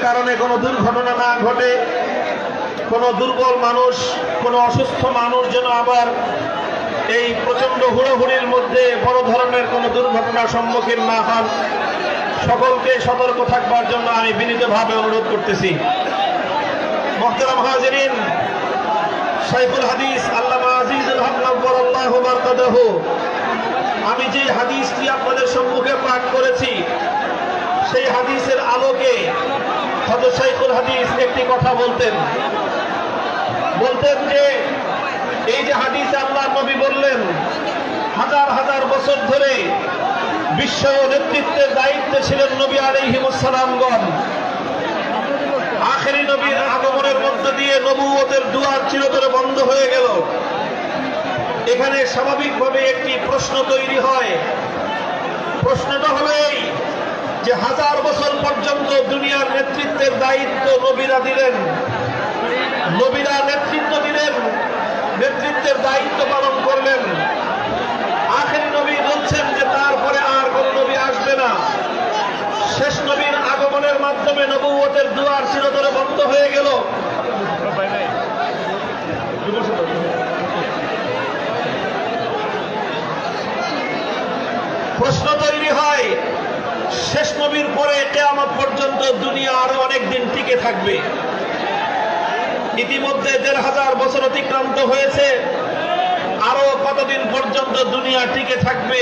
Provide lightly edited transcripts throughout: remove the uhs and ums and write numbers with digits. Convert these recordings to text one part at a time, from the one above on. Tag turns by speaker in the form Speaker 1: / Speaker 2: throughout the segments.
Speaker 1: কারণে কোনো দুর্ঘটনা না ঘটে, কোনো দুর্বল মানুষ, কোনো অসুস্থ মানুষ যেন আবার এই প্রচন্ড হুড়োহুড়ির মধ্যে বড় ধরনের কোনো দুর্ঘটনার সম্মুখীন না হন, সকলকে সতর্ক থাকবার জন্য আমি বিনীতভাবে অনুরোধ করতেছি। মুহতারাম হাজিরিন, শাইখুল হাদিস আল্লামা আজিজুল হক নব্বরাল্লাহু মারকাদাহু আমি যে হাদিসটি আপনাদের সম্মুখে পাঠ করেছি, সেই হাদিসের আলোকে হযরত শাইখুল হাদিস একটি কথা বলতেন যে এই যে হাদিসে আল্লাহর নবী বললেন হাজার হাজার বছর ধরে বিশ্ব নেতৃত্বের দায়িত্বে ছিলেন নবী আলাইহিস সালামগণ। আখেরি নবীর আগমনের মধ্য দিয়ে নবুয়তের দুয়ার চিরতরে বন্ধ হয়ে গেল। এখানে স্বাভাবিকভাবে একটি প্রশ্ন তৈরি হয়। প্রশ্নটা হলো এই যে হাজার বছর পর্যন্ত দুনিয়ার নেতৃত্বের দায়িত্ব নবীরা দিলেন, নবীরা নেতৃত্ব দিলেন, নেতৃত্বের দায়িত্ব পালন করলেন। আখেরি নবী বলছেন যে তারপরে আর কোন নবী আসবে না। শেষ নবীর আগমনের মাধ্যমে নবুয়তের দুয়ার চিরতরে বন্ধ হয়ে গেল। প্রশ্ন তৈরি হয়, শেষ নবীর পরে কিয়ামত পর্যন্ত দুনিয়া আরো অনেক দিন টিকে থাকবে। ইতিমধ্যে ১৫০০ বছর অতিক্রান্ত হয়েছে, আরো কতদিন পর্যন্ত দুনিয়া টিকে থাকবে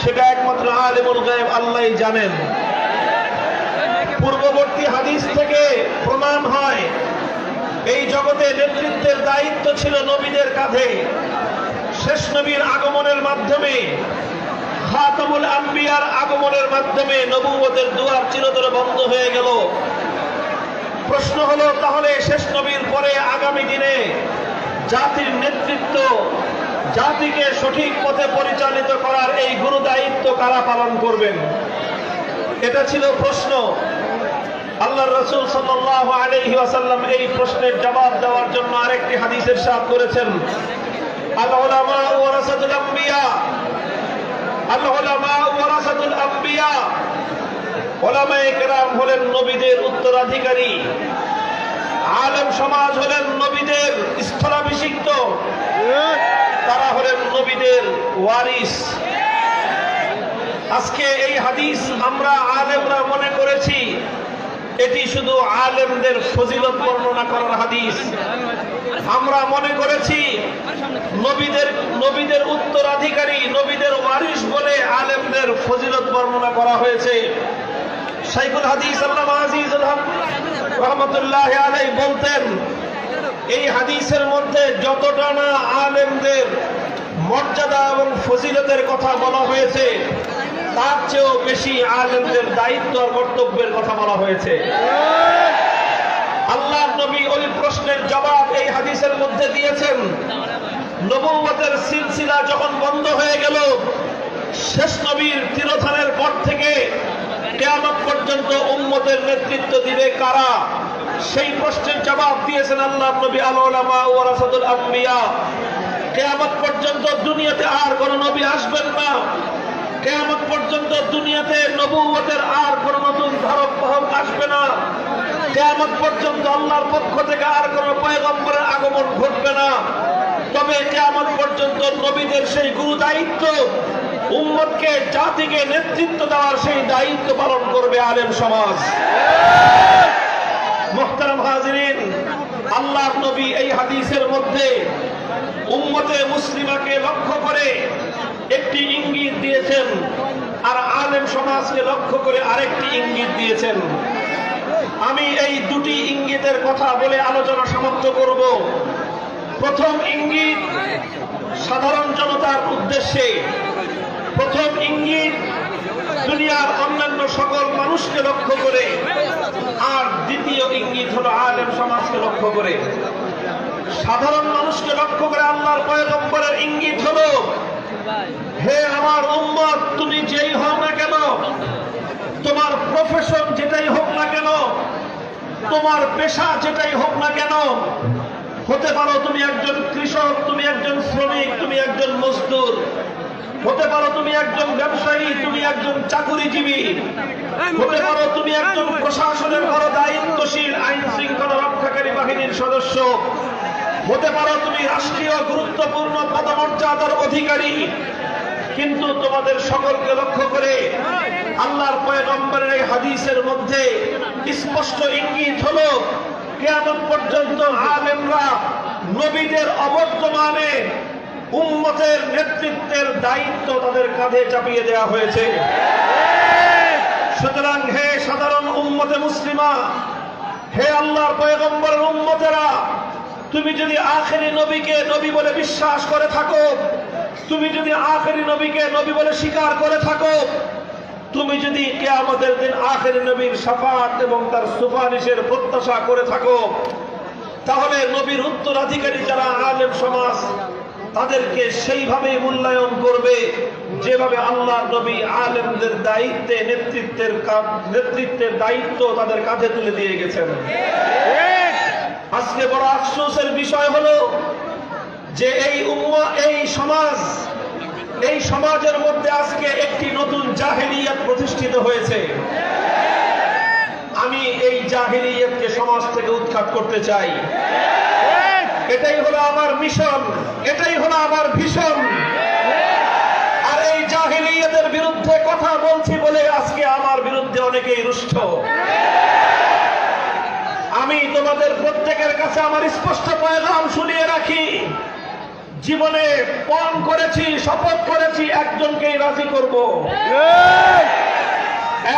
Speaker 1: সেটা একমাত্র আলিমুল গায়ব আল্লাহই জানেন। পূর্ববর্তী হাদিস থেকে প্রমাণ হয় এই জগতে নেতৃত্বের দায়িত্ব ছিল নবীদের কাঁধে। শেষ নবীর আগমনের মাধ্যমে, খাতামুল আম্বিয়ার আগমনের মাধ্যমে নবুয়তের দুয়ার চিরতরে বন্ধ হয়ে গেল। প্রশ্ন হলো, তাহলে শেষ নবীর পরে আগামী দিনে জাতির নেতৃত্ব, জাতিকে সঠিক পথে পরিচালিত করার এই গুরু দায়িত্ব কারা পালন করবেন? এটা ছিল প্রশ্ন। আল্লাহর রাসূল সাল্লাল্লাহু আলাইহি ওয়াসাল্লাম এই প্রশ্নের জবাব দেওয়ার জন্য আরেকটি হাদিস ইরশাদ করেছেন, আল উলামা ওয়ারাসাতুল আম্বিয়া, আল উলামা ওয়ারাসাতুল আম্বিয়া, উলামায়ে কেরাম হলেন নবীদের উত্তরাধিকারী, আলেম সমাজ হলেন নবীদের স্থলাভিষিক্ত, তারা হলেন নবীদের ওয়ারিস। আজকে এই হাদিস আমরা আলেমরা মনে করেছি এটি শুধু আলেমদের ফজিলত বর্ণনা করার হাদিস। আমরা মনে করেছি নবীদের উত্তরাধিকারী, নবীদের ওয়ারিস বলে আলেমদের ফজিলত বর্ণনা করা হয়েছে। শাইখুল হাদিস আল্লামা আজিজুল হক রাহমাতুল্লাহি আলাইহি বলতেন, এই হাদিসের মধ্যে যতটা না আলেমদের মর্যাদা এবং ফজিলতের কথা বলা হয়েছে, তার চেয়েও বেশি আলেমদের দায়িত্ব আর কর্তব্যের কথা বলা হয়েছে। আল্লাহর নবী ওই প্রশ্নের জবাব এই হাদিসের মধ্যে দিয়েছেন। নবুয়তের সিলসিলা যখন বন্ধ হয়ে গেল, শেষ নবীর তিরোধানের পর থেকে কিয়ামত পর্যন্ত উম্মতের নেতৃত্ব দিবে কারা, সেই প্রশ্নের জবাব দিয়েছেন আল্লাহর নবী, আল উলামা ওয়ারাসাতুল আম্বিয়া। কিয়ামত পর্যন্ত দুনিয়াতে আর কোন নবী আসবেন না। কিয়ামত পর্যন্ত দুনিয়াতে নবুয়তের আর কোন নতুন ধারক বাহক আসবে না। কিয়ামত পর্যন্ত আল্লাহর পক্ষ থেকে আর কোন পয়গম্বরের আগমন ঘটবে না। তবে কিয়ামত পর্যন্ত নবীদের সেই গুরু দায়িত্ব, উম্মতকে, জাতিকে নেতৃত্ব দেওয়ার সেই দায়িত্ব পালন করবে আলেম সমাজ। মুহতারাম হাজিরিন, আল্লাহর নবী এই হাদিসের মধ্যে উম্মতে মুসলিমাকে লক্ষ্য করে একটি ইঙ্গিত দিয়েছেন, আর আলেম সমাজকে লক্ষ্য করে আরেকটি ইঙ্গিত দিয়েছেন। আমি এই দুটি ইঙ্গিতের কথা বলে আলোচনা সমাপ্ত করব। প্রথম ইঙ্গিত সাধারণ জনতার উদ্দেশ্যে, প্রথম ইঙ্গিত দুনিয়ার অন্যান্য সকল মানুষকে লক্ষ্য করে, আর দ্বিতীয় ইঙ্গিত হলো আলেম সমাজকে লক্ষ্য করে। সাধারণ মানুষকে লক্ষ্য করে আল্লাহর পয়গম্বরের ইঙ্গিত হলো, হে আমার উম্মত, তুমি যেই হও না কেন, তোমার প্রফেশন যেটাই হোক না কেন, তোমার পেশা যেটাই হোক না কেন, হতে পারো তুমি একজন কৃষক, তুমি একজন শ্রমিক, তুমি একজন মজদুর, হতে পারো তুমি একজন ব্যবসায়ী, তুমি একজন চাকুরিজীবী, হতে পারো তুমি একজন প্রশাসনের বড় দায়িত্বশীল আইন শৃঙ্খলা রক্ষাকারী বাহিনীর সদস্য, হতে পারো তুমি রাষ্ট্রীয় গুরুত্বপূর্ণ পদমর্যাদার অধিকারী, কিন্তু তোমাদের সকলকে লক্ষ্য করে আল্লাহর পয়গম্বরের এই হাদিসের মধ্যে স্পষ্ট ইঙ্গিত হলো কিয়ামত পর্যন্ত আলেমরা নবীদের অবর্তমানে উম্মতের নেতৃত্বের দায়িত্ব তাদের কাঁধে চাপিয়ে দেওয়া হয়েছে। সুতরাং হে সাধারণ উম্মতে মুসলিমা, হে আল্লাহর পয়গম্বরের উম্মতেরা, তুমি যদি আখেরি নবীকে নবী বলে বিশ্বাস করে থাকো, তুমি যদি আখেরি নবীকে নবী বলে স্বীকার করে থাকো, তুমি যদি কিয়ামতের দিন আখেরি নবীর শাফাত এবং তার সুপারিশের প্রত্যাশা করে থাকো, তাহলে নবীর উত্তরাধিকারী যারা আলেম সমাজ তাদেরকে সেইভাবেই মূল্যায়ন করবে যেভাবে আল্লাহর নবী আলেমদের দায়িত্বে নেতৃত্বের দায়িত্ব তাদের কাঁধে তুলে দিয়ে গেছেন। আজকে বড় আফসোসের বিষয় হলো যে এই সমাজের মধ্যে আজকে একটি নতুন জাহেলিয়াত প্রতিষ্ঠিত হয়েছে। আমি এই জাহেলিয়াতকে সমাজ থেকে উৎখাত করতে চাই। এটাই হলো আমার মিশন, এটাই হলো আমার ভীষণ। আর এই জাহেলিয়াতের বিরুদ্ধে কথা বলছি বলে আজকে আমার বিরুদ্ধে অনেকেই রুষ্ট। আমি তোমাদের প্রত্যেকের কাছে আমার স্পষ্ট পয়গাম শুনিয়ে রাখি, জীবনে পণ করেছি, শপথ করেছি, একজনকেই রাজি করব।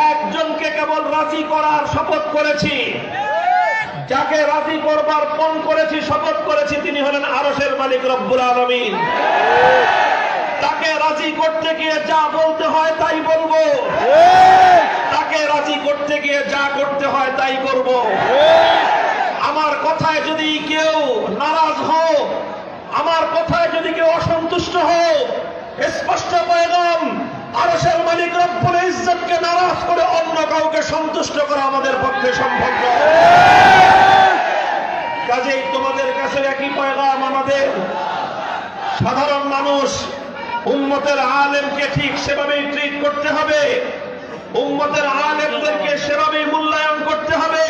Speaker 1: একজনকে কেবল রাজি করার শপথ করেছি, যাকে রাজি করবার পণ করেছি, শপথ করেছি, তিনি হলেন আরশের মালিক রব্বুল আলামিন। তাকে রাজি করতে গিয়ে যা বলতে হয় তাই বলবো, তাকে রাজি করতে গিয়ে যা করতে হয় তাই করব। আমার কথায় যদি কেউ নারাজ হোক, আমার কথায় যদি কেউ অসন্তুষ্ট হোক, স্পষ্ট পয়গাম, আরশের মালিক রব্বুল ইজ্জতকে নারাজ করে অন্য কাউকে সন্তুষ্ট করা আমাদের পক্ষে সম্ভব নয়। কাজেই তোমাদের কাছে একই পয়গাম আমাদের, সাধারণ মানুষ উম্মতের আলেমকে ঠিক সেভাবেই ট্রিট করতে হবে, উম্মতের আলেমদেরকে সেভাবেই মূল্যায়ন করতে হবে।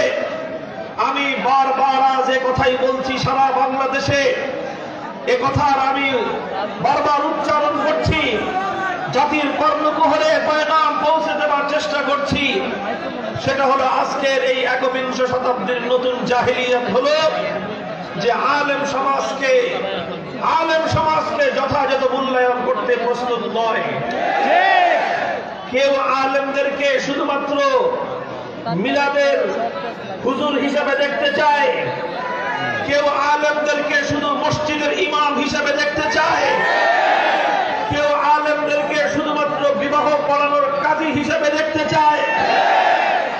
Speaker 1: আমি বারবার আজ এ কথাই বলছি, সারা বাংলাদেশে এ কথার আমি বারবার উচ্চারণ করছি, জাতির কর্ণকুহরে পয়গাম পৌঁছে দেওয়ার চেষ্টা করছি। সেটা হলো আজকের এই একবিংশ শতাব্দীর নতুন জাহেলিয়াত হলো যে আলেম সমাজকে যথাযথ মূল্যায়ন করতে প্রস্তুত নয়। কেউ আলেমদেরকে শুধুমাত্র মিলাদের হুজুর হিসাবে দেখতে চায়, কেউ আলেমদেরকে শুধু মসজিদের ইমাম হিসাবে দেখতে চায়, কেউ আলেমদেরকে শুধুমাত্র বিবাহ পড়ানোর কাজী হিসাবে দেখতে চায়,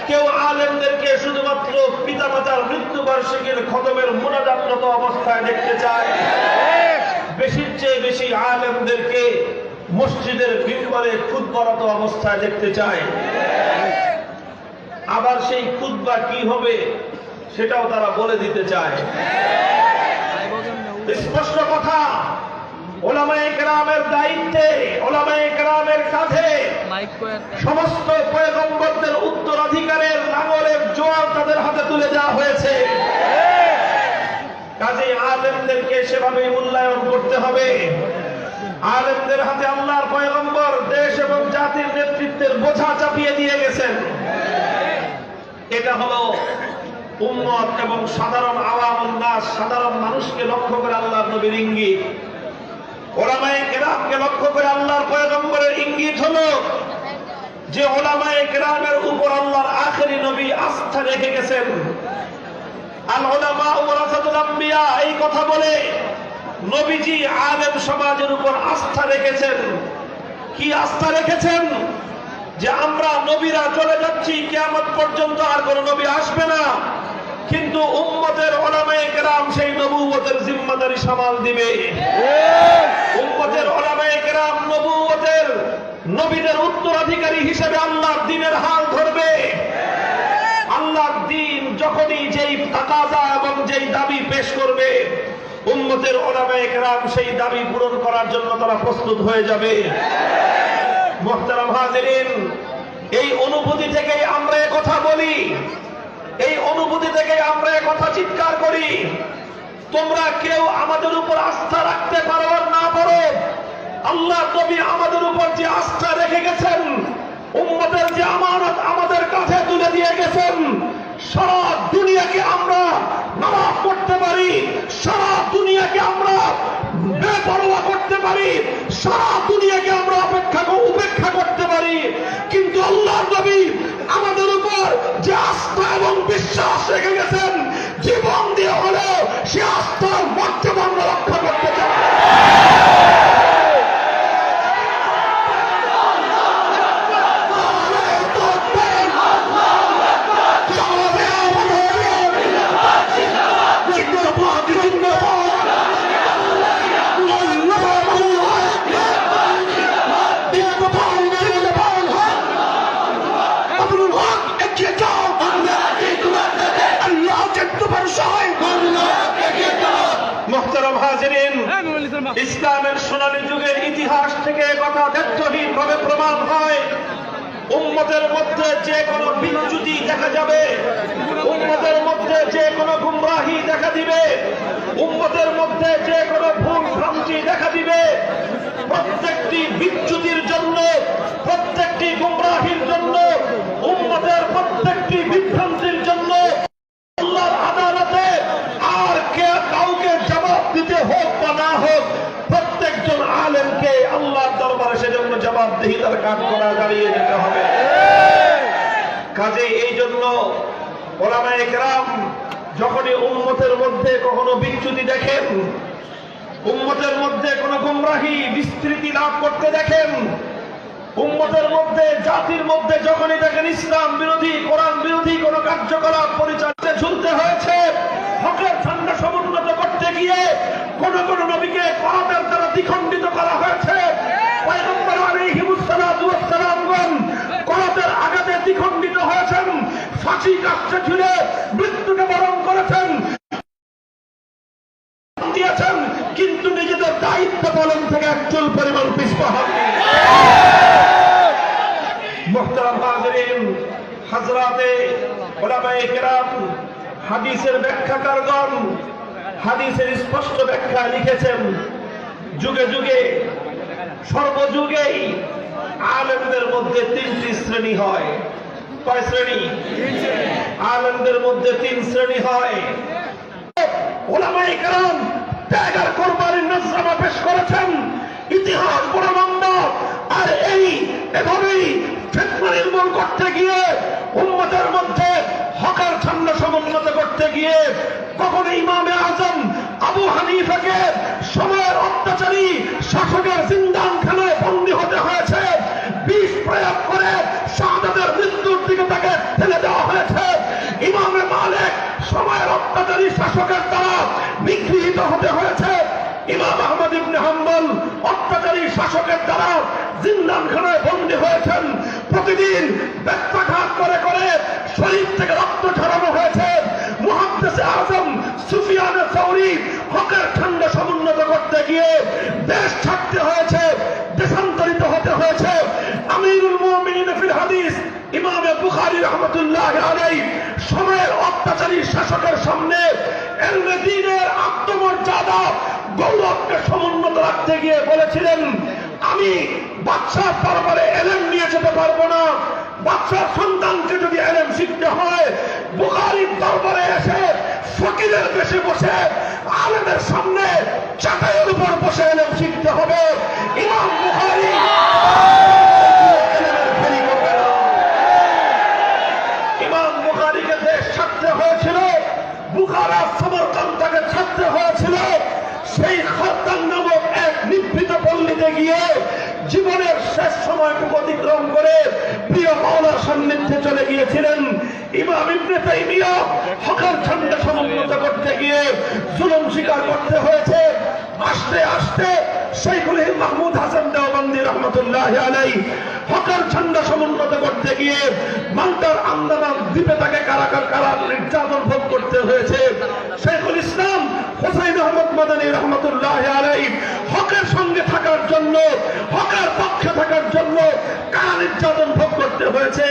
Speaker 1: কেউ আলেমদেরকে শুধুমাত্র পিতামাতার মৃত্যুবার্ষিকীর খতমের মুনাজাতরত অবস্থায় দেখতে চায়। বেশির চেয়ে বেশি আলেমদেরকে মসজিদের মিম্বরে খুতবারত অবস্থায় দেখতে চায়। আবার সেই খুতবা কি হবে সেটাও তারা বলে দিতে চায়। স্পষ্ট কথা, ওলামায়ে কেরামের দায়িত্বে, ওলামায়ে কেরামের কাঁধে সমস্ত পয়গম্বরদের উত্তরাধিকারের লাঙলের জোয়ার তাদের হাতে তুলে দেওয়া হয়েছে। কাজেই আলেমদেরকে সেভাবেই মূল্যায়ন করতে হবে। আলেমদের হাতে আল্লাহর পয়গম্বর দেশ এবং জাতির নেতৃত্বের বোঝা চাপিয়ে দিয়ে গেছেন। এটা হলো উম্মত এবং সাধারণ আওয়ামুন নাস, সাধারণ মানুষকে লক্ষ্য করে আল্লাহর নবীর ইঙ্গিত। ওলামায়ে কেরামকে লক্ষ্য করে আল্লাহর পয়গম্বরের ইঙ্গিত হলো যে ওলামায়ে কেরামের উপর আল্লাহর আখেরি নবী আস্থা রেখে গেছেন। আল উলামা ওয়ারাসাতুল আম্বিয়া, এই কথা বলে নবীজি আলেম সমাজের উপর আস্থা রেখেছেন। কি আস্থা রেখেছেন? যে আমরা নবীরা চলে যাচ্ছি, কিয়ামত পর্যন্ত আর কোন নবী আসবে না, কিন্তু উম্মতের উলামায়ে কেরাম সেই নবুয়তের জিম্মাদারি সামাল দিবে। উম্মতের উলামায়ে কেরাম নবীদের উত্তরাধিকারী হিসেবে আল্লাহর দ্বীনের হাল ধরবে। আল্লাহর দ্বীন যখনই যেই তাকাজা এবং যেই দাবি পেশ করবে, উম্মতের উলামায়ে কেরাম সেই দাবি পূরণ করার জন্য তারা প্রস্তুত হয়ে যাবে। মুহতারাম হাজিরিন, এই অনুভূতি থেকেই আমরা কথা বলি এই অনুভূতি থেকে আমরা কথা চিৎকার করি, তোমরা কেউ আমাদের উপর আস্থা রাখতে পারো আর না পারো, আল্লাহ নবী আমাদের উপর যে আস্থা রেখে গেছেন, উম্মতের যে আমানত আমাদের কাছে তুলে দিয়ে গেছেন, সারা দুনিয়াকে আমরা নামাজ পড়তে পারি, সারা দুনিয়াকে আমরা বেপরোয়া করতে পারি, সারা দুনিয়াকে আমরা উপেক্ষা করতে পারি, কিন্তু আল্লাহ নবী আমাদের উপর যে আস্থা এবং বিশ্বাস রেখে গেছেন, জীবন দিয়ে হলেও সে আস্থার মর্যাদা আমরা রক্ষা করতে চাই। ইসলামের সোনালী যুগের ইতিহাস থেকে কথা দ্ব্যর্থহীন ভাবে প্রমাণ হয়, উম্মতের মধ্যে যে কোনো বিচ্যুতি দেখা যাবে, উম্মতের মধ্যে যে কোনো গুমরাহি দেখা দিবে, উম্মতের মধ্যে যে কোনো ভুল ভ্রান্তি দেখা দিবে, প্রত্যেকটি বিচ্যুতির জন্য, প্রত্যেকটি গুমরাহির জন্য, উম্মতের প্রত্যেকটি বিভ্রান্তির জন্য আল্লাহর আদালতে আর কাউকে জবাব দিতে হোক বা না হোক, প্রত্যেকজন আলেমকে আল্লাহর দরবারে সেজন্য জবাবদিহিতার কাঠ করা দাঁড়িয়ে যেতে হবে। কাজে এই জন্য ওলামায়ে কেরাম যখনই উম্মতের মধ্যে কখনো বিচ্যুতি দেখেন, উম্মতের মধ্যে কোনো গুমরাহি বিস্তৃতি লাভ করতে দেখেন, উম্মতের মধ্যে জাতির মধ্যে যখনই দেখেন ইসলাম বিরোধী কোরআন বিরোধী কোন কার্যকলাপ পরিচালিত ঝুলতে হয়েছে, হকের ঝান্ডা সমুন্নত করতে গিয়ে কোন কোন নবীকে করাতের দ্বারা দ্বিখণ্ডিত করা হয়েছে, পয়গম্বর আলাইহিস সালাতু ওয়াস সালামগণ করাতের আঘাতে দ্বিখণ্ডিত হয়েছেন, ফাঁসি কাষ্ঠে ঝুলে মৃত্যুকে বরণ করেছেন, দিয়েছেন, কিন্তু নিজেদের দায়িত্ব পালন থেকে একচুল পরিমাণ পিছপা হননি। মুহতারাম হাজিরিন, হযরতে উলামায়ে কেরাম, হাদিসের ব্যাখ্যাকারগণ হাদিসের স্পষ্ট ব্যাখ্যা লিখেছেন। যুগে যুগে সর্বযুগেই আলেমদের মধ্যে তিনটি শ্রেণী হয়। কয় শ্রেণী? আলেমদের মধ্যে তিন শ্রেণী হয়। উলামায়ে কেরাম ত্যাগ আর কোরবানির নজরানা পেশ করেছেন, ইতিহাস প্রমাণ। আর এভাবেই ফিতনা নির্মূল করতে গিয়ে, উম্মতের মধ্যে হকের ঝান্ডা সমুন্নত করতে গিয়ে কখনো ইমামে আজম আবু হানিফাকে সময়ের অত্যাচারী শাসকের জিন্দানখানায় বন্দী হতে হয়েছে, বিষ প্রয়োগ করে শাহাদাতের মৃত্যুর দিকে তাকে ঠেলে দেওয়া হয়েছে। ইমামে মালিক সময়ের অত্যাচারী শাসকের দ্বারা নিগৃহীত হতে হয়েছে। ইমাম আহমদ ইবনে হাম্বল অত্যাচারী শাসকের দ্বারা জিন্দানখানায় বন্দী হয়েছেন। প্রতিদিন ব্যত্যাঘাত করে করে শরীর থেকে রক্ত ঝরানো হয়েছে। মুহাদ্দিস আযম সুফিয়ান সাউরি হকের ঝান্ডা সমুন্নত করতে গিয়ে দেশ ছাড়তে হয়েছে, দেশান্তরিত হতে হয়েছে। আমিরুল মুমিনিন ফিল হাদিস ইমাম বুখারী রাহমাতুল্লাহ আলাইহি সময়ের অত্যাচারী শাসকের সামনে ইলমে দ্বীনের আত্মমর্যাদা গৌরবকে সমুন্নত রাখতে গিয়ে বলেছিলেন, আমি বাদশার দরবারে ইলম নিয়ে যেতে পারবো না, বাদশার সন্তানকে যদি ইলম শিখতে হয় বুখারীর দরবারে এসে ফকিরের বেশে বসে আলেমের সামনে চাটাইয়ের উপর বসে ইলম শিখতে হবে। ইমাম বুখারী ইমাম বুখারীকে দেশ ছাড়তে হয়েছিল, বুখারা সমরকান্দাকে ছাড়তে হয়েছিল। সেই খাদ্দান নামক এক নিভৃত পল্লীতে গিয়ে জীবনের শেষ সময়টুকু অতিক্রম করে প্রিয় মাওলার সান্নিধ্যে চলে গিয়েছিলেন। ইমাম ইবনে তাইমিয়া হকের ঝান্ডা সমুন্নত করতে গিয়ে জুলুম স্বীকার করতে হয়েছে। আস্তে আস্তে শাইখুল হিন্দ মাহমুদ হাসান দেওবন্দি রহমতুল্লাহ আলাইহি হকের ঝান্ডা সমুন্নত করতে গিয়ে মাল্টার আন্দামান দ্বীপে তাকে কারাগার নির্যাতন ভোগ করতে হয়েছে। শাইখুল ইসলাম হুসাইন আহমদ মাদানী রহমতুল্লাহ আলাইহি হকের সঙ্গে থাকার জন্য, হকের পক্ষে থাকার জন্য কারা নির্যাতন ভোগ করতে হয়েছে।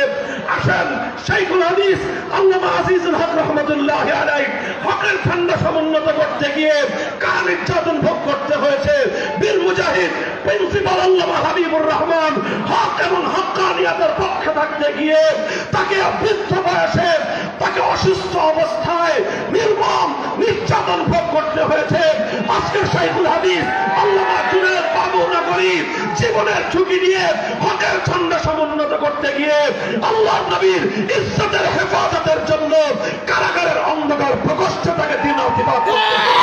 Speaker 1: আসেন শাইখুল হাদিস আল্লামা আজিজুল হক রহমতুল্লাহ আলাইহি হকের ঠান্ডা সমুন্নত করতে গিয়ে কারা নির্যাতন ভোগ করতে হয়েছে। বীর মুজাহিদ প্রিন্সিপাল আল্লামা হাবিবুর রহমান হক এবং হক্কানিয়াতের পক্ষে থাকতে গিয়ে তাকে বৃদ্ধ বয়সে, তাকে অসুস্থ অবস্থায় নির্মম নির্যাতন ভোগ করতে হয়েছে। আজকের শাইখুল হাদিস আল্লামা জুনায়েদ বাবুনগরী জীবনের ঝুঁকি নিয়ে হকের ঠান্ডা সমুন্নত করতে গিয়ে আল্লাহর নবীর ইজ্জতের হেফাজতের জন্য কারাগারের অন্ধকার প্রকোষ্ঠে তাকে দিন অতিবাহিত করতে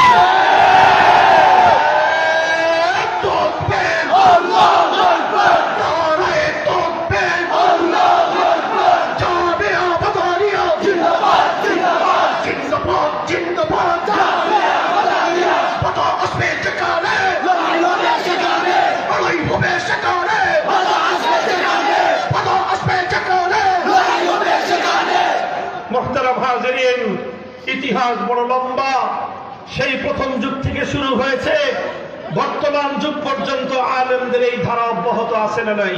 Speaker 1: মোহতারাম হাজিরিন, ইতিহাস বড় লম্বা। সেই প্রথম যুগ থেকে শুরু হয়েছে, বর্তমান যুগ পর্যন্ত আলেমদের এই ধারা অব্যাহত আছে না নাই?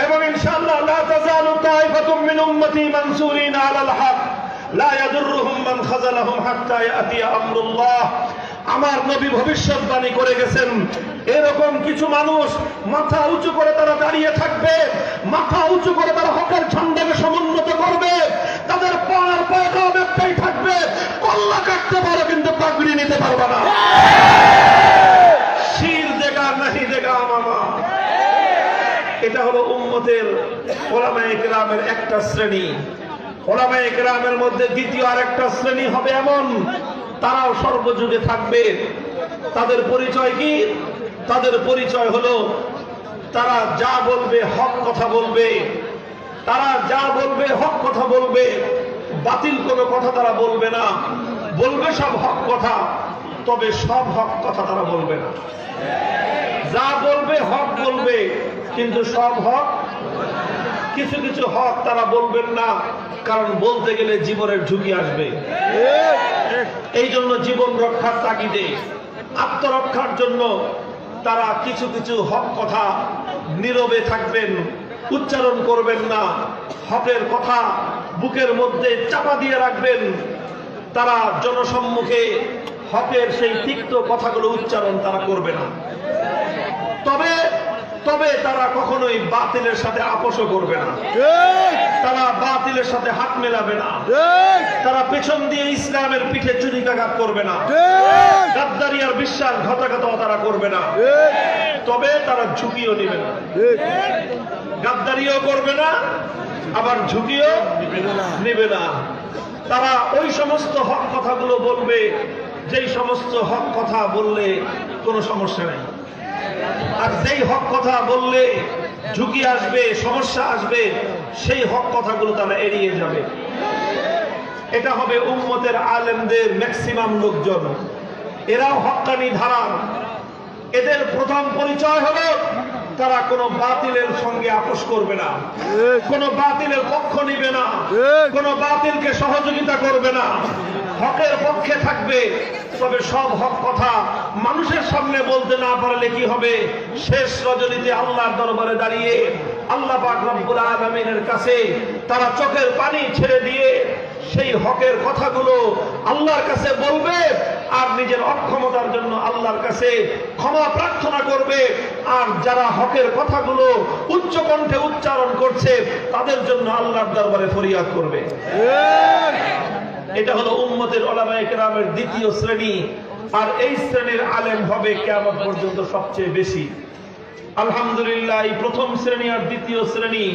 Speaker 1: এবং ইনশাআল্লাহ লা তাযালু তাইফাতুম মিন উম্মতি মানসুরিনা আলাল হক লা ইয়াদুররুহুম মান খাযালাহুম হাত্তা ইয়াতিয়া আমরুল্লাহ। আমার নবী ভবিষ্যৎবাণী করে গেছেন, এরকম কিছু মানুষ মাথা উঁচু করে তারা দাঁড়িয়ে থাকবে, মাথা উঁচু করে তারা হকের ঝান্ডাকে সমুন্নত করবে। তাদের পাওয়ার পয়গাম একটাই থাকবে, কল্লা কাটতে পারো কিন্তু পাগড়ি নিতে পারবে না। শির দেগা নাহি দেগা মামা। এটা হলো উম্মতের ওলামায়ে কেরামের একটা শ্রেণী। ওলামায়ে কেরামের মধ্যে দ্বিতীয় আরেকটা শ্রেণী হবে এমন, তারাও সর্বযুগে থাকবে। তাদের পরিচয় কি? তাদের পরিচয় হলো তারা যা বলবে হক কথা বলবে, তারা যা বলবে হক কথা বলবে, বাতিল কোনো কথা তারা বলবে না, বলবে সব হক কথা, তবে সব হক কথা তারা বলবে না। যা বলবে হক বলবে, কিন্তু সব হক, কিছু কিছু হক তারা বলবেন না, কারণ বলতে গেলে জীবনের ঝুঁকি আসবে। এই জন্য জীবন রক্ষার তাগিদে, আত্মরক্ষার জন্য তারা কিছু কিছু হক কথা নীরবে থাকবেন, উচ্চারণ করবেন না, হকের কথা বুকের মধ্যে চাপা দিয়ে রাখবেন। তারা জনসম্মুখে হকের সেই তিক্ত কথাগুলো উচ্চারণ তারা করবে না। তবে তবে তারা কখনোই বাতিলের সাথে আপোষও করবে না, তারা বাতিলের সাথে হাত মেলাবে না, তারা পেছন দিয়ে ইসলামের পিঠে চুরিকাঘাত করবে না, গাদ্দারি আর বিশ্বাসঘাতকতা তারা করবে না। তবে তারা ঝুঁকিও নেবে না, গাদ্দারিও করবে না, আবার ঝুঁকিও নেবে না। তারা ওই সমস্ত হক কথাগুলো বলবে যেই সমস্ত হক কথা বললে কোনো সমস্যা নেই, আর যেই হক কথা বললে ঝুঁকি আসবে, সমস্যা আসবে, সেই হক কথাগুলো তারা এড়িয়ে যাবে। এটা হবে উম্মতের আলেমদের ম্যাক্সিমাম লোকজন। এরাও হক্কানি ধারার। এদের প্রথম পরিচয় হলো তারা কোনো বাতিলের সঙ্গে আপোষ করবে না, কোনো বাতিলের পক্ষ নিবে না, কোনো বাতিলকে সহযোগিতা করবে না, হকের পক্ষে থাকবে। তবে সব হক কথা মানুষের সামনে বলতে না পারলে কি হবে? শেষ রজনীতে আল্লাহর দরবারে দাঁড়িয়ে আল্লাহ পাক রব্বুল আলামিনের কাছে তারা চোখের পানি ছেড়ে দিয়ে সেই হকের কথাগুলো আল্লাহর কাছে বলবে, আর নিজের অক্ষমতার জন্য আল্লাহর কাছে ক্ষমা প্রার্থনা করবে। আর যারা হকের কথাগুলো উচ্চ কণ্ঠে উচ্চারণ করছে তাদের জন্য আল্লাহর দরবারে ফরিয়াদ করবে। এটা হলো উম্মতের উলামায়ে কেরামের দ্বিতীয় শ্রেণী। আর এই শ্রেণীর আলেম হবে কিয়ামত পর্যন্ত সবচেয়ে বেশি। আলহামদুলিল্লাহ, এই প্রথম শ্রেণী আর দ্বিতীয় শ্রেণী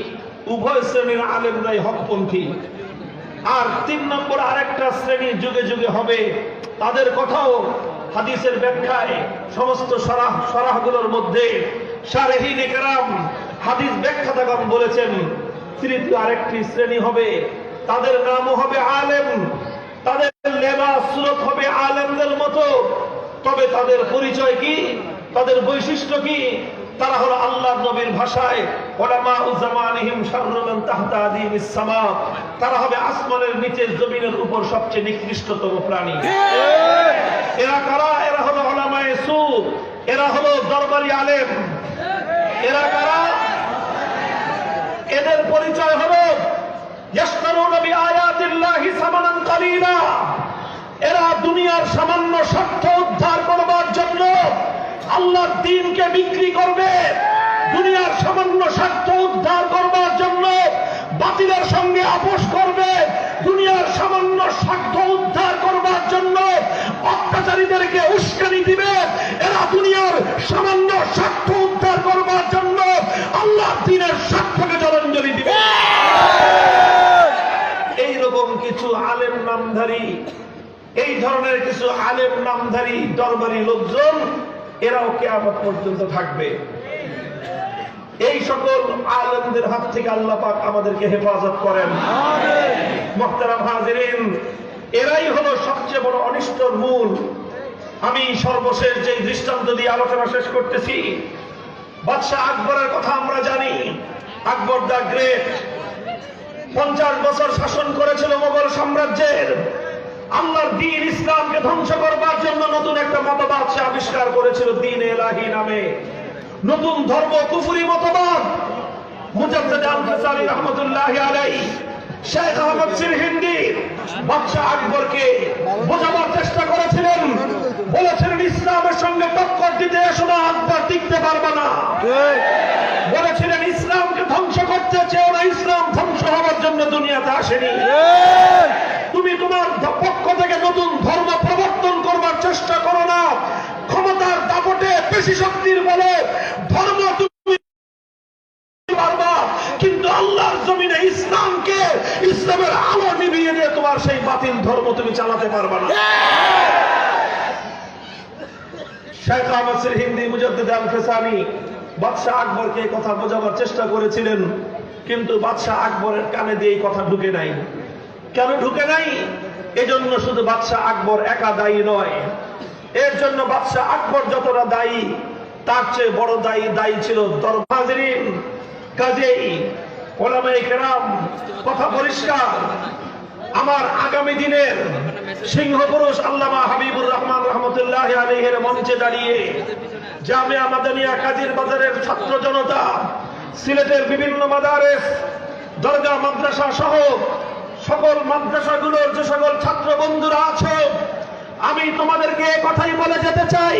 Speaker 1: উভয় শ্রেণীর আলেমরাই হকপন্থী। আর ৩ নম্বর আরেকটা শ্রেণী যুগে যুগে হবে, তাদের কথাও হাদিসের ব্যাখ্যায় সমস্ত শরাহগুলোর মধ্যে শারহিনে কেরাম, হাদিস ব্যাখ্যাতাগণ বলেছেন তৃতীয় আরেকটি শ্রেণী হবে, তাদের নামও হবে আলেম, তাদের লেবাস সুরত হবে আলেমদের মতো। তবে তাদের পরিচয় কি, তাদের বৈশিষ্ট্য কি? তারা হলো আল্লাহর নবীর ভাষায় উলামা উজ্জামানিহিম শাররু মান তাহতা আদিমিস সামা। তারা হবে আসমানের নিচে জমিনের উপর সবচেয়ে নিকৃষ্টতম প্রাণী। এরা কারা? এরা হলো উলামায়ে সু, এরা হলো দরবারি আলেম। এরা কারা? এদের পরিচয় হলো ইয়াশতারুনা বিআয়াতিল্লাহি সামানান কালিলা। এরা দুনিয়ার সামান্য স্বার্থ উদ্ধার করবার জন্য আল্লাহর দ্বীনকে বিক্রি করবে। দুনিয়ার সামান্য স্বার্থ উদ্ধার করবার জন্য বাতিলের সঙ্গে আপোষ করবে। দুনিয়ার সামান্য স্বার্থ উদ্ধার করবার জন্য অত্যাচারীদেরকে উস্কানি দিবে। এরা দুনিয়ার সামান্য স্বার্থ উদ্ধার করবার জন্য আল্লাহর দ্বীনের স্বার্থকে জলাঞ্জলি দিবে। এইরকম কিছু আলেম নামধারী, এই ধরনের কিছু আলেম নামধারী দরবারি লোকজন এরাও কিয়ামত পর্যন্ত থাকবে। এই সকল আলেমদের হাত থেকে আল্লাহ পাক আমাদেরকে হেফাজত করেন। মুহতারাম হাজিরিন, এরাই হলো সবচেয়ে বড় অনিষ্টর মূল। আমি সর্বশেষ যে দৃষ্টান্ত দিয়ে আলোচনা শেষ করতেছি, বাদশাহ আকবরের কথা আমরা জানি। আকবর দ্য গ্রেট 50 বছর শাসন করেছিল মোগল সাম্রাজ্যের। আল্লাহর দ্বীন ইসলামকে ধ্বংস করবার জন্য নতুন একটা মতবাদ সে আবিষ্কার করেছিল, দ্বীন ইলাহি নামে। নতুন ধর্ম, কুফরি মতবাদ। মুজাদ্দিদ আল-ফিসানি রাহমাতুল্লাহি আলাইহি শেখ আহমদ সিরহিন্দি বাদশাহ আকবরকে বোঝাবার চেষ্টা করেছিলেন। বলেছিলেন ইসলামের সঙ্গে টক্কর দিতে এসো না, আকবর টিকতে পারবে না। বলেছিলেন ইসলামকে ধ্বংস করতে চেও না, ইসলাম ধ্বংস হওয়ার জন্য দুনিয়াতে আসেনি। তুমি তোমার পক্ষ থেকে নতুন ধর্ম প্রবর্তন করবার চেষ্টা করো না। ক্ষমতার দাপটে, পেশি শক্তির বলে ধর্ম তুমি পারবা, কিন্তু আল্লাহর জমিনে ইসলামকে, ইসলামের আলো নিভিয়ে দিয়ে তোমার সেই বাতিল ধর্ম তুমি চালাতে পারবা না। শেখ আহমদ সিরহিন্দি মুজাদ্দিদ আল-ফিসানি বাদশাহ আকবরকে এই কথা বোঝাবার চেষ্টা করেছিলেন, কিন্তু বাদশাহ আকবরের কানে দিয়ে এই কথা ঢুকে নাই। কেন ঢুকে নাই? এজন্য শুধু বাদশাহ আকবর একা দায়ী নয়, এর জন্য বাদশাহ আকবর যতটা দায়ী তার চেয়ে বড় দায়ী ছিল দরবারিন। কাজেই ওলামায়ে কেরাম, কথা পরিষ্কার, আমার আগামী দিনের সিংহপুরুষ আল্লামা হাবিবুর রহমান রহমতুল্লাহি আলাইহির মঞ্চে দাঁড়িয়ে জামিয়া মাদানিয়া কাজীর বাজারের ছাত্র জনতা, সিলেটের বিভিন্ন মাদারেস, দরগা মাদ্রাসা সহ সকল মাদ্রাসাগুলোর যে সকল ছাত্র বন্ধুরা আছে, আমি তোমাদেরকে কথাই বলে যেতে চাই,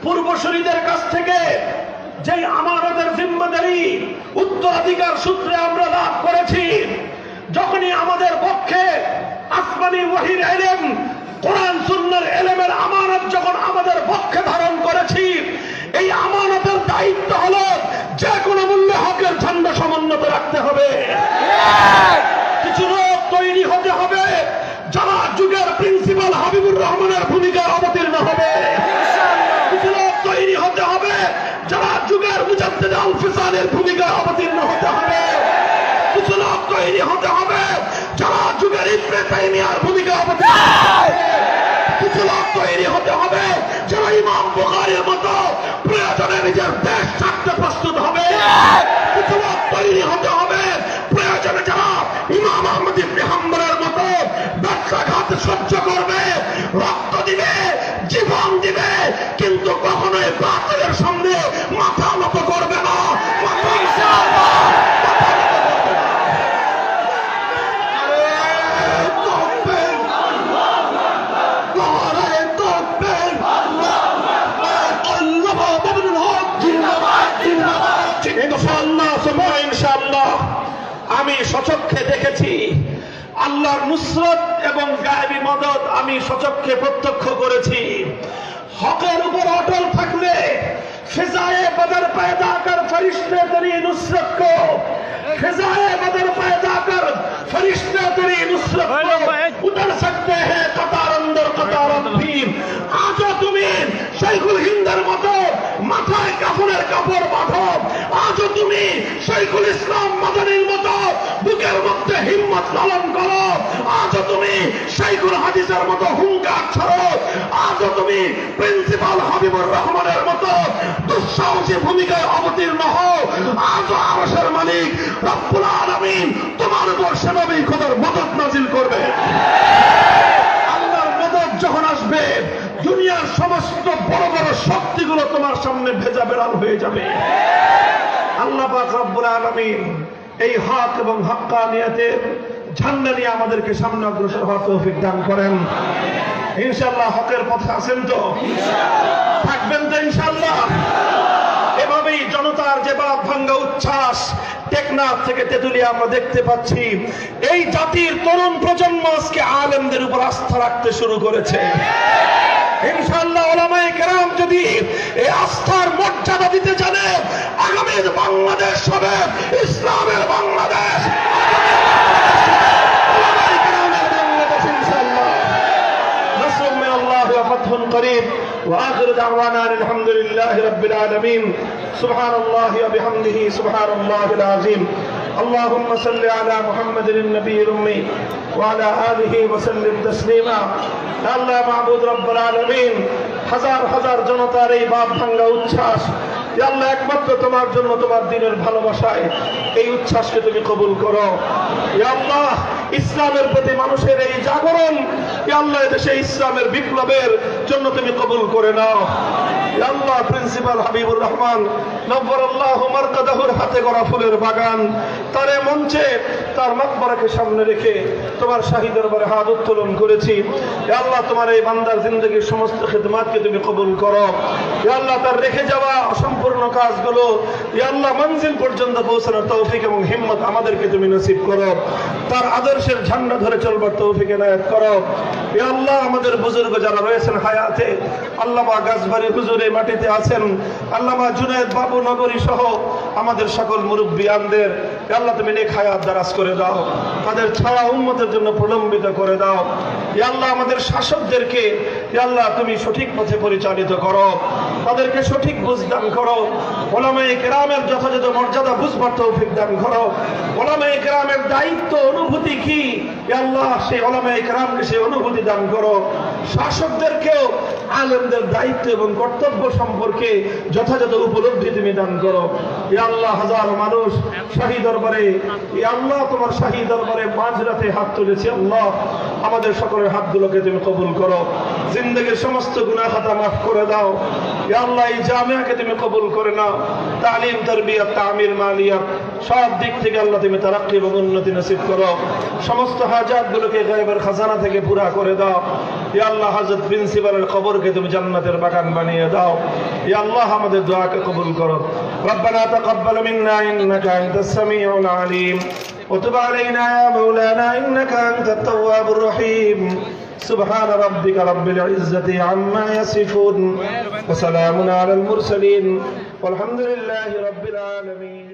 Speaker 1: পূর্বসূরীদের কাছ থেকে যে আমানতের জিম্মাদারি উত্তরাধিকার সূত্রে আমরা লাভ করেছি, যখনই আমাদের পক্ষে আসমানি ওহীর ইলম, কোরআন সুন্নাহর ইলমের আমানত যখন আমাদের পক্ষে ধারণ করেছি, এই আমানতের দায়িত্ব হলো যে কোনো মূল্যে হকের ঝান্ডা সমুন্নত রাখতে হবে। কিছু লোক তৈরি হতে হবে যারা যুগের প্রিন্সিপাল হাবিবুর রহমানের ভূমিকায় অবতীর্ণ হবে। কিছু লোক তৈরি হতে হবে যারা যুগের মুজাদ্দিদ আল-ফিসানির ভূমিকায় অবতীর্ণ হতে হবে। কিছু লোক তৈরি হতে হবে যারা যুগের ইবনে তাইমিয়ার ভূমিকায় অবতীর্ণ হবে। কিছু লোক তৈরি হতে হবে যারা ইমাম বুখারীর মতো প্রয়োজনে নিজের দেশ ছাড়তে প্রস্তুত হবে। কিছু লোক তৈরি হতে হবে প্রয়োজনে যারা ইমাম আহমদ ইবনে হাম্বলের মতো ব্যবসাঘাত সহ্য করবে, রক্ত দিবে, জীবন দিবে, কিন্তু কখনোই বাতিলের সামনে মাথা নত করবে না। ইনশাআল্লাহ আমি স্বচক্ষে দেখেছি আল্লাহর নুসরত এবং গায়েবী মদদ আমি স্বচক্ষে প্রত্যক্ষ করেছি। হকের উপর অটল থাকলে फिजाए बदर पैदा कर फरिश्ते तेरी नुसरत को, फिजाए बदर पैदा कर फरिश्ते तेरी नुसरत को उतर सकते हैं कतार अंदर कतार भी। आज तुम्हें शेखुल हिंदर मतो माथाয় কাফনের কাপড় বাঁধো, আজ তুমি শেখুল ইসলাম মাদানীর মতো বুকের মধ্যে হিম্মত লালন করো, আজ তুমি শেখুল হাদিসের মতো হুঙ্কার ছাড়ো, আজ তুমি প্রিন্সিপাল হাবিবুর রহমানের মতো দুঃসাহসী ভূমিকায় অবতীর্ণ হও। আজ আরশের মালিক রব্বুল আলামিন তোমার উপর সেভাবে খোদার মদদ নাজিল করবে। আল্লাহর মদদ যখন আসবে দুনিয়া সমস্ত বড় বড় শক্তিগুলো তোমার সামনে ভেজা বেড়াল হয়ে যাবে। আল্লাহ পাক রব্বুল আলামিন এই হক এবং হক্কানিয়াতের ঝান্ডা নিয়ে আমাদেরকে সামনে অগ্রসর হওয়ার তৌফিক দান করেন। ইনশাআল্লাহ হকের পথে আছেন তো? থাকবেন তো ইনশাআল্লাহ? এভাবেই জনতার যে বাঁধ ভাঙ্গা উচ্ছ্বাস টেকনাফ থেকে তেতুলিয়া আমরা দেখতে পাচ্ছি। এই জাতির তরুণ প্রজন্ম আজকে আলেমদের উপর আস্থা রাখতে শুরু করেছে। ইনশাআল্লাহ উলামায়ে কেরাম যদি এই আস্থার মর্যাদা দিতে জানে, আগামীর বাংলাদেশ হবে ইসলামের বাংলাদেশ। উলামায়ে কেরামের বাংলাদেশ ইনশাআল্লাহ। নাসরুম মিনাল্লাহি ওয়া ফাতহুন করিব। وآخر دعوانا الحمد لله رب العالمين. سبحان الله وبحمده سبحان الله العظيم. اللهم صل على محمد النبي الأمي وعلى آله وسلم تسليما. আল্লাহ মাহবুব রব্বুল আলামিন, হাজার হাজার জনতার এই বাঁধ ভাঙ্গা উচ্ছ্বাস আল্লাহ একমাত্র তোমার জন্য, তোমার দিনের ভালোবাসায় এই উচ্ছ্বাসকে তুমি কবুল করো। আল্লাহ ইসলামের প্রতি মানুষের এই জাগরণ আল্লাহ দেশে ইসলামের বিপ্লবের জন্য তুমি কবুল করে নাও। আল্লাহ প্রিন্সিপাল হাবিবুর রহমান নব্বরাল্লাহু মারকাদাহুর হাতে গড়া ফুলের বাগান, তার মঞ্চে তার মাকবারাকে সামনে রেখে তোমার শাহী দরবারে হাত উত্তোলন করেছি। আল্লাহ তোমার এই বান্দার জিন্দেগীর সমস্ত খিদমাতকে তুমি কবুল করো। আল্লাহ তার রেখে যাওয়া অসম্পূর্ণ কাজগুলো আল্লাহ মঞ্জিল পর্যন্ত পৌঁছানোর তৌফিক এবং হিম্মত আমাদেরকে তুমি নসিব করো। তার আদর্শের ঝান্ডা ধরে চলবার তৌফিক এনায়েত করো। আল্লাহ আমাদের বুজুর্গ যারা রয়েছেন হায়াতে, আল্লামা গাছবাড়ি হুজুর এই মাটিতে আছেন, আল্লামা জুনায়েদ বাবু নগরী সহ আমাদের সকল মুরব্বিয়ানদের আল্লাহ তুমি নেক হায়াত দারাজ করে দাও, তাদের ছায়া উম্মতের জন্য প্রলম্বিত করে দাও। আল্লাহ আমাদের শাসকদেরকে আল্লাহ তুমি সঠিক পথে পরিচালিত করো, তাদেরকে সঠিক বুঝ দান করো। উলামায়ে কেরামের যথাযথ মর্যাদা বুঝবার তৌফিক দান করো। উলামায়ে কেরামের দায়িত্ব অনুভূতি কি আল্লাহ, সেই উলামায়ে কেরামকে সেই অনুভূতি দান করো। শাসকদেরকেও আলেমদের দায়িত্ব এবং কর্তব্য সম্পর্কে যথাযথ উপলব্ধি তুমি দান করো। আল্লাহ হাজার মানুষ শাহী দরবারে আল্লাহ তোমার শাহী দরবারে মাঝরাতে হাত তুলেছে। আল্লাহ আমাদের সকলের হাতগুলোকে তুমি কবুল করো, জিন্দেগীর সমস্ত গুনাহ খাতা মাফ করে দাও। আল্লাহ এই জামিয়াকে তুমি কবুল করে নাও, তালিম তারবিয়াত তামির মালিয়াত সব দিক থেকে আল্লাহ তুমি তারাক্কি এবং উন্নতি নসিব করো। সমস্ত হাজাতগুলোকে গায়বের খাজানা থেকে পুরা করে দাও। ইয়া আল্লাহ হযরত প্রিন্সিপালের কবরকে তুমি জান্নাতের বাগান বানিয়ে দাও। ইয়া আল্লাহ আমাদের দোয়াকে কবুল করো। রব্বানা তাকাব্বাল মিন্না ইন্নাকা আনতাস সামিউল আলিম ওয়া তুব আলাইনা ইয়া মাওলানা ইন্নাকা আনতাত তাওয়াবুর রহিম। سبحان ربك رب العزة عما يصفون وسلام على المرسلين والحمد لله رب العالمين.